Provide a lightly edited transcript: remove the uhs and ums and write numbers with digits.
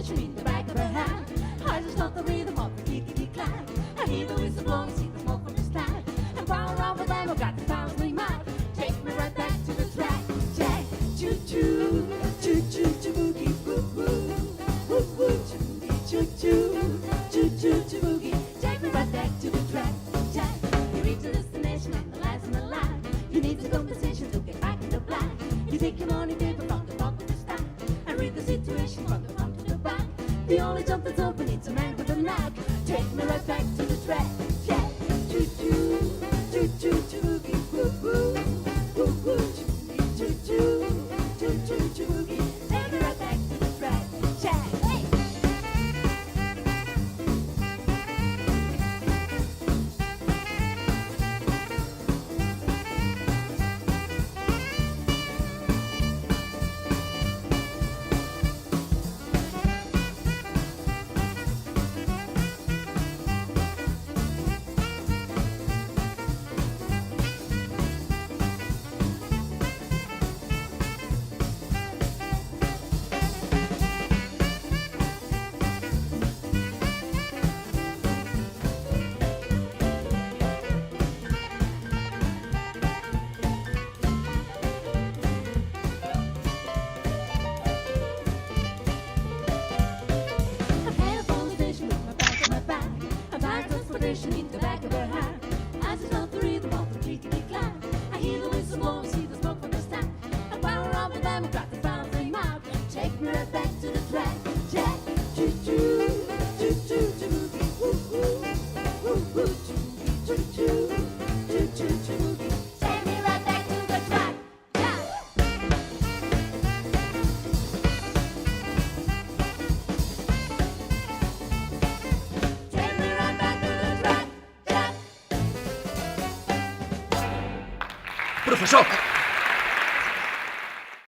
hallucination in the back of her hand. I just love the rhythm of the clickety clack. I hear the whistle blowing, see the smoke from the stack. And power of the demo got the power swing mouth. Take me right back to the track. Jack, choo choo, choo choo choo boogie, woo woo, woo woo choo choo, choo choo choo boogie. Take me right back to the track. Jack, you reach the destination and the lights on the line. You need the compensation to get back in the black. You take your money paper from the top of the stack and read the situation from the front to the back. The only job that's open is a man with a knack. Take me right back to the track. Yeah, choo choo, choo choo choo boogie, woo woo, woo woo choo choo, choo choo choo boogie. Take me right back to the track. Jack, hey. In the back of her hand, I just love the rhythm of the clickety clack. I hear the whistle blowing, see the smoke from the stack. The power of the demo got the power flame out. Take me right back to the track. Jack, choo choo, choo choo choo boogie, woo woo, woo woo choo choo, choo choo choo boogie. Take me right back to the track. Jack. Take me right back to the track. Professor!